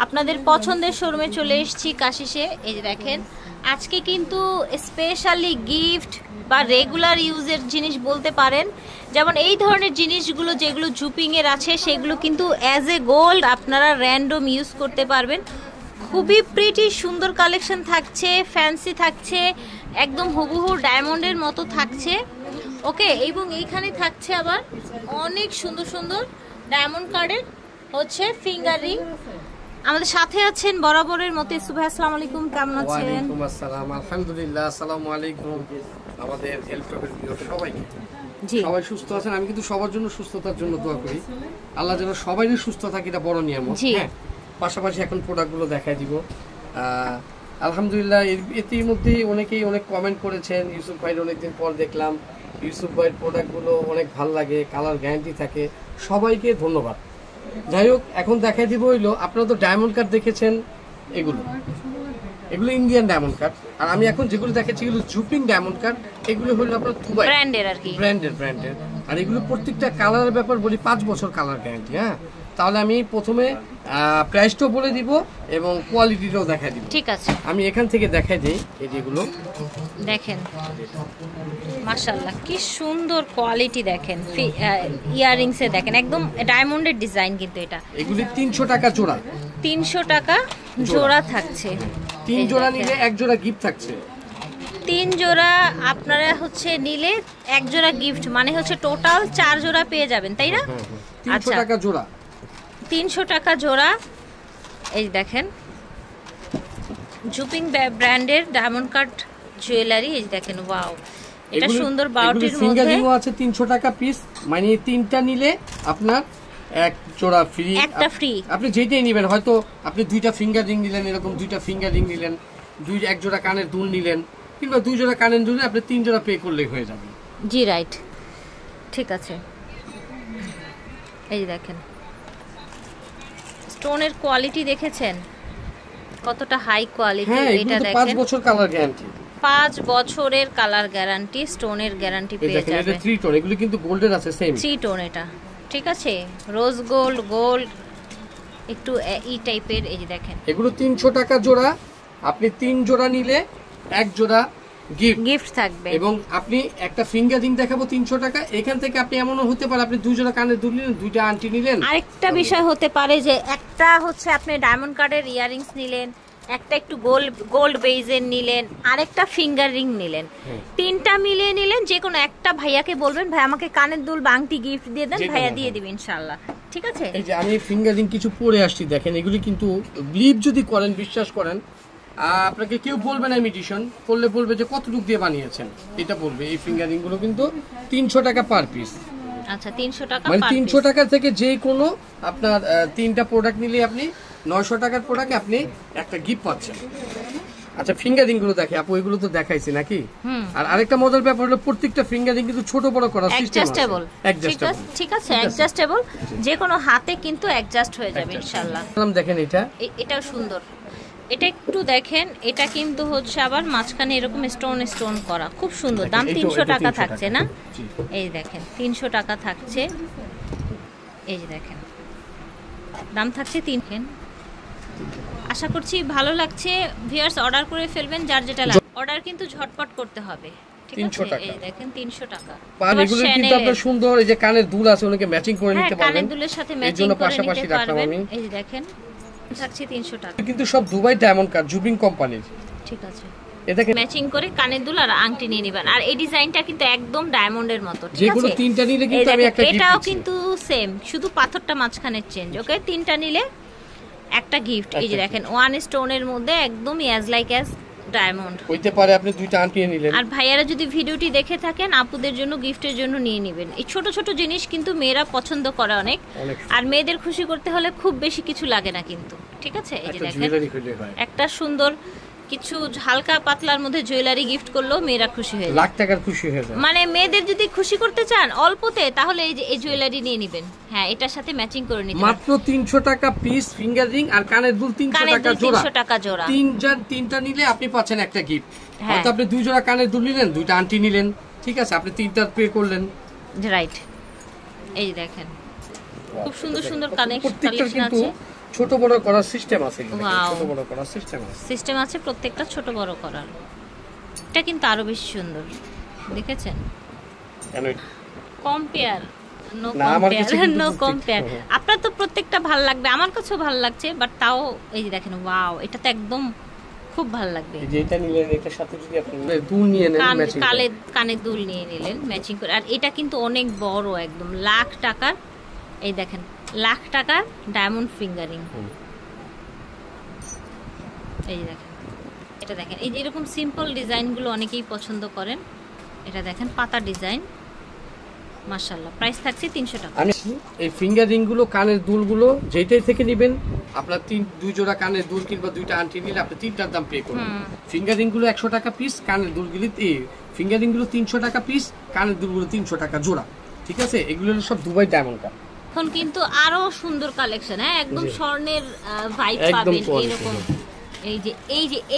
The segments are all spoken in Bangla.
আপনাদের পছন্দের শোরুমে চলে এসেছি কাশিসে। এই যে দেখেন, আজকে কিন্তু স্পেশালি গিফট বা রেগুলার ইউজের জিনিস বলতে পারেন, যেমন এই ধরনের জিনিসগুলো যেগুলো জুপিংয়ের আছে সেগুলো কিন্তু অ্যাজ এ গোল্ড আপনারা র্যান্ডম ইউজ করতে পারবেন। খুবই প্রিটি সুন্দর কালেকশন থাকছে, ফ্যান্সি থাকছে, একদম হুবহু ডায়মন্ডের মতো থাকছে। ওকে, এবং এইখানে থাকছে আবার অনেক সুন্দর সুন্দর ডায়মন্ড কার্ডের হচ্ছে ফিঙ্গার রিং। আমাদের সাথে আছেন বরাবরের মতো ইউসুফ ভাই। আসসালামু আলাইকুম, কেমন আছেন? ওয়ালাইকুম আসসালাম, আলহামদুলিল্লাহ। আসসালামু আলাইকুম আমাদের হেল্পের সবাইকে। সবাই সুস্থ আছেন? আমি কিন্তু সবার জন্য সুস্থতার জন্য দোয়া করি, আল্লাহ যেন সবাইই সুস্থ থাকে, এটা বড় নিয়ামত। হ্যাঁ, পাশাপাশি এখন প্রোডাক্টগুলো দেখাই দিব। আলহামদুলিল্লাহ, এর মধ্যে অনেকেই অনেক কমেন্ট করেছেন, ইউসুফ ভাইয়ের অনেকদিন পর দেখলাম, ইউসুফ ভাইয়ের প্রোডাক্টগুলো অনেক ভালো লাগে, কালার গ্যারান্টি থাকে। সবাইকে ধন্যবাদ। যাই হোক, এখন দেখাই দিব হইলো, আপনারা তো ডায়মন্ড কার্ড দেখেছেন, এগুলো ইন্ডিয়ান ডায়মন্ড কার্ড। আর আমি এখন যেগুলো দেখাচ্ছি এগুলো জুপিং ডায়মন্ড কার্ড। এগুলো হলো আপনার দুবাই ব্র্যান্ডের আর কি, ব্র্যান্ডের। আর এগুলো প্রত্যেকটা কালারের ব্যাপার বলি, 5 বছর কালার গ্যারান্টি। হ্যাঁ, তাহলে আমি প্রথমে প্রাইসটাও বলে দিব এবং কোয়ালিটিটাও দেখাই দিব। ঠিক আছে, আমি এখান থেকে দেখাই দিই। এই যেগুলো দেখেন, মাশাআল্লাহ কি সুন্দর কোয়ালিটি দেখেন। ইয়াররিংসে দেখেন একদম ডায়মন্ডের ডিজাইন, কিন্তু এটা এগুলি 300 টাকা জোড়া। 300 টাকা জোড়া থাকছে। 3 জোড়া নিলে 1 জোড়া গিফট থাকছে। 3 জোড়া আপনারা হচ্ছে নিলে 1 জোড়া গিফট, মানে হচ্ছে টোটাল 4 জোড়া পেয়ে যাবেন, তাই না? 300 টাকা জোড়া। 300 টাকা জোড়া। এই দেখেন জুপিং ব্র্যান্ডের ডায়মন্ড কাট জুয়েলারি। এই দেখেন, ওয়াও, এটা সুন্দর। 12টির মধ্যে ফিঙ্গারিংও আছে 300 টাকা পিস, মানে 3টা নিলে আপনার 1 জোড়া ফ্রি। একটা ফ্রি, আপনি যেটাই নেবেন, হয়তো আপনি 2টা ফিঙ্গারিং নিলেন, এরকম 2টা ফিঙ্গারিং নিলেন, 1 জোড়া কানের দুল নিলেন, কিংবা 2 জোড়া কানের দুল, আপনি 3 জোড়া পে করলেই হয়ে যাবে। জি রাইট, ঠিক আছে। এই দেখেন স্টোনের কোয়ালিটি দেখেছেন কতটা হাই কোয়ালিটি। এটা দেখেন 5 বছর কালার গ্যারান্টি, 5 বছরের কালার গ্যারান্টি, স্টোনের গ্যারান্টি পেয়ে যাবেন। এটা 3 টোন, এগুলো কিন্তু গোল্ডের আছে, সেম 3 টোন এটা, ঠিক আছে। রোজ গোল্ড একটু ই টাইপের। এই যে দেখেন এগুলো 300 টাকা জোড়া। আপনি 3 জোড়া নিলে 1 জোড়া গিফট থাকবে। এবং আপনি একটা ফিঙ্গারিং দেখাবো 300 টাকা। এখান থেকে আপনি এমনও হতে পারে, আপনি 2 জোড়া কানের দুল নিলেন, 2টা আংটি নিলেন। আরেকটা বিষয় হতে পারে যে একটা হচ্ছে আপনি ডায়মন্ড কার্ডের ইয়াররিংস নিলেন, একটা একটু গোল্ড বেজের নিলেন, আরেকটা ফিঙ্গার রিং নিলেন, 3টা মিলিয়ে নিলেন। যে কোনো একটা ভাইয়াকে বলবেন, ভাই আমাকে কানের দুল বা আংটি গিফট দিয়ে দেন, ভাইয়া দিয়ে দিবে ইনশাআল্লাহ, ঠিক আছে। এই যে আমি ফিঙ্গার রিং কিছু পরে আসছি, দেখেন এগুলি কিন্তু বিলিভ যদি করেন, বিশ্বাস করেন, আপনাকে কেউ বলবে না ইমিটেশন করলে, বলবে যে কতটুকু দিয়ে বানিয়েছেন, এটা বলবে। এই ফিঙ্গারিং গুলো কিন্তু 300 টাকা পার পিস। আচ্ছা, 300 টাকা, মানে 300 টাকা থেকে যে কোনো আপনার 3টা প্রোডাক্ট নিলে আপনি 900 টাকার প্রোডাক্টে আপনি একটা গিফট পাচ্ছেন। আচ্ছা, ফিঙ্গারিং গুলো দেখে আপু, এগুলো তো দেখাইছি নাকি। আর আরেকটা মজার ব্যাপার হলো, প্রত্যেকটা ফিঙ্গারিং কিন্তু ছোট বড় করার সিস্টেম আছে, অ্যাডজাস্টেবল। ঠিক আছে, অ্যাডজাস্টেবল, যে কোনো হাতে কিন্তু অ্যাডজাস্ট হয়ে যাবে ইনশাআল্লাহ। দেখেন এটাও সুন্দর। এটা একটু দেখেন, এটা কিন্তু হচ্ছে আবার মাঝখানে এরকম স্টোন করা, খুব সুন্দর। দাম 300 টাকা থাকছে না? এই দেখেন 300 টাকা থাকছে। এই যে দেখেন দাম থাকছে 3। আশা করছি ভালো লাগছে। ভিউয়ার্স অর্ডার করে ফেলবেন, যার যেটা লাগে। অর্ডার কিন্তু ঝটপট করতে হবে, ঠিক আছে। এই দেখেন 300 টাকা। এগুলো কিন্তু আপনার সুন্দর। এই যে কানের দুল আছে, ওনাকে ম্যাচিং করে নিতে পারবেন, কানের দুলের সাথে ম্যাচিং করে নিতে পারবেন। এই যে দেখেন থাকছে 300 টাকা, কিন্তু সব দুবাই ডায়মন্ড কার্ড, জুপিং কোম্পানির, ঠিক আছে। এটাকে ম্যাচিং করে কানের দুল আর আংটি নিয়ে নেবেন। আর এই ডিজাইনটা কিন্তু একদম ডায়মন্ডের মতো, ঠিক আছে। যেগুলো 3টা নিলে কিন্তু আমি একটা গিফট দিচ্ছি। এটাও কিন্তু সেম, শুধু পাথরটা মাঝখানে চেঞ্জ। ওকে, 3টা নিলে একটা গিফট। এই যে দেখেন ওয়ান স্টোনের মধ্যে একদম অ্যাজ লাইক অ্যাজ ডায়মন্ড হইতে পারে। আপনি 2টা আংটি নিলেন। আর ভাইয়ারা যদি ভিডিওটি দেখে থাকেন, আপুদের জন্য গিফটের জন্য নিয়ে নেবেন। এই ছোট ছোট জিনিস কিন্তু মেয়েরা পছন্দ করে অনেক, আর মেয়েদের খুশি করতে হলে খুব বেশি কিছু লাগে না কিন্তু, ঠিক আছে। এই যে দেখেন একটা সুন্দর কিছু হালকা পাতলার মধ্যে জুয়েলারি গিফট করলেও মেয়েরা খুশি হয়ে যায়, লাখ টাকার খুশি হয়ে যায়। মানে মেয়েদের যদি খুশি করতে চান অল্পতে, তাহলে এই যে এই জুয়েলারি নিয়ে নেবেন। হ্যাঁ, এটার সাথে ম্যাচিং করে নিতে মাত্র 300 টাকা পিস ফিঙ্গার রিং আর কানের দুল 300 টাকা জোড়া। 3টা নিলে আপনি পাচ্ছেন একটা গিফট। হয়তো আপনি 2 জোড়া কানের দুল নিলেন, 2টা আংটি নিলেন, ঠিক আছে, আপনি 3টা পে করলেন, রাইট। এই দেখেন খুব সুন্দর সুন্দর কালেকশন আছে। ছোট বড় করার সিস্টেম আছে, Wow. ছোট বড় করার সিস্টেম আছে, সিস্টেম আছে প্রত্যেকটা ছোট বড় করার। এটা কিন্তু আরো বেশি সুন্দর, দেখেছেন? কেন কম্পেয়ার, নো না, আমার কাছে কম্পেয়ার, কিন্তু নো প্রত্যেক- কম্পেয়ার। আপনার তো প্রত্যেকটা ভালো লাগবে, আমার কাছেও ভালো লাগছে, বাট তাও এই যে দেখেন, ওয়াও, এটা তো একদম খুব ভালো লাগবে। এই যে এটা নিলেন, এটার সাথে যদি আপনি দুল নিয়ে নেন ম্যাচিং, কানে দুল নিয়ে নিলেন ম্যাচিং করে। আর এটা কিন্তু অনেক বড়, একদম লাখ টাকার, এই দেখেন লাখ টাকার ডায়মন্ড ফিঙ্গারিং। এই যে দেখেন, এটা দেখেন, এই যে এরকম সিম্পল ডিজাইনগুলো অনেকেই পছন্দ করেন। এটা দেখেন পাতা ডিজাইন, মাশাআল্লাহ। প্রাইস থাকছে 300 টাকা। আমি এই ফিঙ্গার রিং গুলো, কানের দুলগুলো যেটাই থেকে নেবেন, আপনার দুই জোড়া কানের দুল কিংবা দুইটা আংটি নিলে আপনি তিনটার দাম পে করবেন। ফিঙ্গার রিং গুলো 100 টাকা পিস, কানের দুলগুলি ফিঙ্গার রিং গুলো 300 টাকা পিস, কানের দুলগুলো 300 টাকা জোড়া। ঠিক আছে, এগুলো সব দুবাই ডায়মন্ড কাট। এখন কিন্তু আরো সুন্দর কালেকশন, হ্যাঁ, একদম স্বর্ণের ভাইব একদম পাবেন এরকম।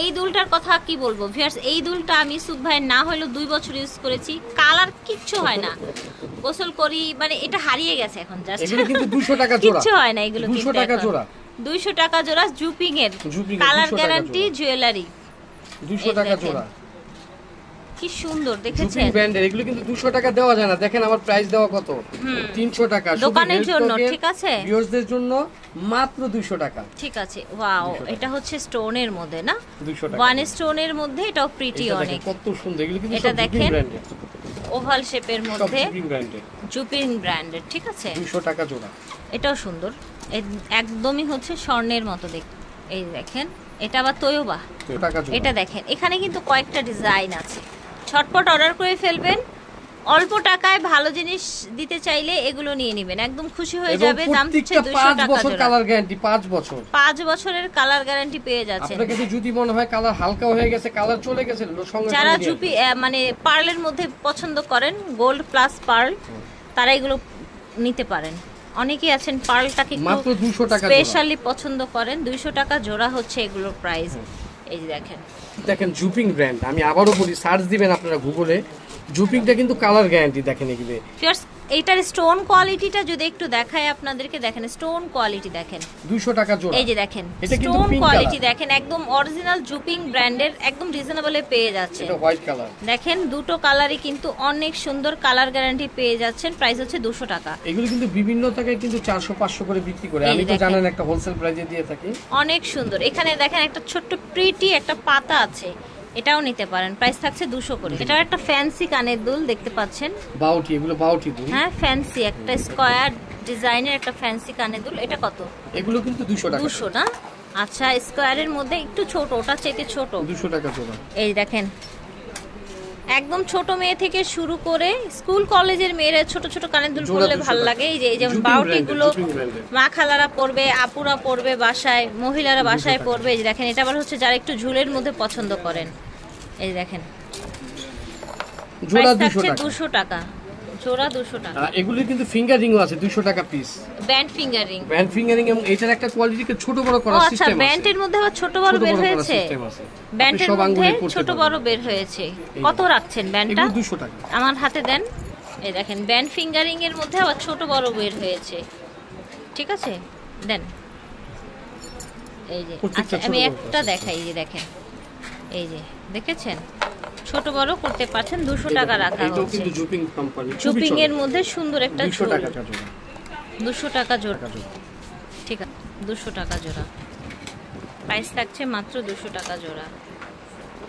এই দুলটার কথা কি বলবো ভিউয়ার্স, এই দুলটা আমি ইউসুফ ভাই না হলেও 2 বছর ইউজ করেছি, কালার কিচ্ছু হয় না, গোসল করি, মানে এটা হারিয়ে গেছে এখন জাস্ট। এগুলো কিন্তু 200 টাকা জোড়া, কিচ্ছু হয় না এগুলো, 200 টাকা জোড়া, 200 টাকা জোড়া, জুপিং এর কালার গ্যারান্টি জুয়েলারি, 200 টাকা জোড়া। কি সুন্দর জুপিং দেখেছেন, ব্র্যান্ডের এগুলো কিন্তু 200 টাকা দেওয়া যায় না। দেখেন আমার প্রাইস দেওয়া কত, 300 টাকা দোকানের জন্য, ঠিক আছে, ভিউয়ারদের জন্য মাত্র 200 টাকা। ঠিক আছে। ওয়াও, এটা হচ্ছে স্টোনের মধ্যে না, 200 টাকা, ওয়ান স্টোনের মধ্যে, এটাও প্রিটি অনেক, কত সুন্দর। এগুলো কিন্তু এটা সব জুপিং দেখেন ব্র্যান্ডের, ওভাল শেপের সব মধ্যে, জুপিং ব্র্যান্ডের, জুপিং ব্র্যান্ডের, ঠিক আছে, 200 টাকা জোড়া। এটাও সুন্দর, একদমই হচ্ছে স্বর্ণের মতো দেখতে। এই দেখেন, এটা আবার তৈবা, 200 টাকা জোড়া। এটা দেখেন, এখানে কিন্তু কয়েকটা ডিজাইন আছে, ছটপট অর্ডার করে ফেলবেন। অল্প টাকায় ভালো জিনিস দিতে চাইলে এগুলো নিয়ে নেবেন, একদম খুশি হয়ে যাবে। দাম হচ্ছে 200 টাকা জোড়া, কালার গ্যারান্টি 5 বছর, 5 বছরের কালার গ্যারান্টি পেয়ে যাচ্ছেন। আপনাকে যদি মনে হয় কালার হালকা হয়ে গেছে, কালার চলে গেছে, সঙ্গে যারা জুপি মানে পার্লের মধ্যে পছন্দ করেন, গোল্ড প্লাস পার্ল, তারা এগুলো নিতে পারেন। অনেকেই আছেন পার্লটাকে মাত্র 200 টাকা স্পেশালি পছন্দ করেন। 200 টাকা জোড়া হচ্ছে এগুলোর প্রাইস। এই যে দেখেন জুপিং ব্র্যান্ড, আমি আবারও বলি, সার্চ দিবেন আপনারা গুগলে, জুপিংটা কিন্তু কালার গ্যারান্টি। দেখেন এগুলো, এইটার স্টোন কোয়ালিটিটা যদি একটু দেখায় আপনাদেরকে, দেখেন স্টোন কোয়ালিটি দেখেন, 200 টাকা জোড়া। এই যে দেখেন স্টোন কোয়ালিটি দেখেন, একদম অরিজিনাল জুপিং ব্র্যান্ডের, একদম রিজনেবলে পেয়ে যাচ্ছেন। এটা হোয়াইট কালার, দেখেন দুটো কালারই কিন্তু অনেক সুন্দর, কালার গ্যারান্টি পেয়ে যাচ্ছেন। প্রাইস হচ্ছে 200 টাকা। এগুলো কিন্তু বিভিন্ন টাকায় কিন্তু 400-500 করে বিক্রি করে, আমি তো জানেন একটা হোলসেল প্রাইসে দিয়ে থাকি। অনেক সুন্দর। এখানে দেখেন একটা ছোট্ট প্রিটি একটা পাতা আছে, এটাও নিতে পারেন। প্রাইস থাকছে 200 করে। এটা একটা ফ্যান্সি কানের দুল দেখতে পাচ্ছেন, বাউটি, এগুলো বাউটি দুল, হ্যাঁ ফ্যান্সি একটা স্কয়ার ডিজাইনের একটা ফ্যান্সি কানের দুল। এটা কত? এগুলো কিন্তু 200 টাকা। 200 না? আচ্ছা, স্কয়ারের মধ্যে একটু ছোট, ওটা চাইতে ছোট, 200 টাকা জোড়া। এই দেখেন, একদম ছোট মেয়ে থেকে শুরু করে স্কুল কলেজের মেয়েরা ছোট ছোট কানের দুল পরলে ভালো লাগে। এই যে যেমন বাউটি গুলো মা খালারা পরবে, আপুরা পরবে বাসায়, মহিলারা বাসায় পরবে। এই যে দেখেন, এটা আবার হচ্ছে যারা একটু ঝুলের মধ্যে পছন্দ করেন। এই দেখেন, জোড়া 200 টাকা জোড়া, 200 টাকা। এগুলো কিন্তু ফিঙ্গারিংও আছে 200 টাকা piece, band fingering, band fingering, এবং এটার একটা কোয়ালিটিকে ছোট বড় করার সিস্টেম আছে। আচ্ছা, ব্যান্ডের মধ্যে আবার ছোট বড় বের হয়েছে, ব্যান্ডের মধ্যে ছোট বড় বের হয়েছে। কত রাখছেন ব্যান্ডটা? 200 টাকা। আমার হাতে দেন। এই দেখেন, ব্যান্ড ফিঙ্গারিং এর মধ্যে আবার ছোট বড় বের হয়েছে, ঠিক আছে, দেন। এই যে আচ্ছা, আমি একটা দেখাই, এই যে দেখেন, এই যে দেখেছেন, ছোট বড় করতে পারছেন। 200 টাকা রাখা হচ্ছে। কিন্তু জুপিং কোম্পানি, জুপিং এর মধ্যে সুন্দর একটা 200 টাকা জোড়া, 200 টাকা জোড়া, ঠিক আছে, 200 টাকা জোড়া। প্রাইস থাকছে মাত্র 200 টাকা জোড়া।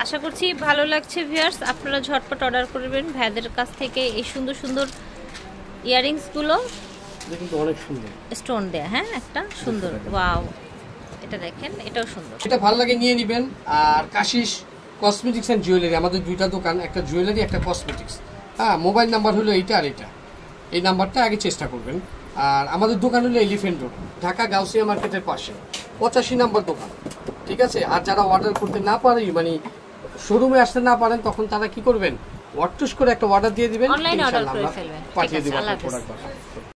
আশা করছি ভালো লাগছে ভিউয়ার্স, আপনারা ঝটপট অর্ডার করবেন ভাইদের কাছ থেকে। এই সুন্দর সুন্দর ইয়ারিংস গুলো কিন্তু অনেক সুন্দর, স্টোন দেয়া, হ্যাঁ একটা সুন্দর, ওয়াও, এটা দেখেন, এটাও সুন্দর। এটা ভালো লাগে নিয়ে নেবেন। আর কাশিস কসমেটিক্স এন্ড জুয়েলারি, আমাদের দুইটা দোকান, একটা জুয়েলারি একটা কসমেটিক্স। হ্যাঁ, মোবাইল নাম্বার হলো এইটা আর এটা, এই নাম্বারটা আগে চেষ্টা করবেন। আর আমাদের দোকান হলো এলিফ্যান্ট রোড, ঢাকা গাউসিয়া মার্কেটের পাশে, 85 নম্বর দোকান, ঠিক আছে। আর যারা অর্ডার করতে না পারে, মানে শোরুমে আসতে না পারেন, তখন তারা কি করবেন, ওয়াটস করে একটা অর্ডার দিয়ে দিবেন, অনলাইন অর্ডার করে ফেলবেন, পাঠিয়ে দিবেন প্রোডাক্ট।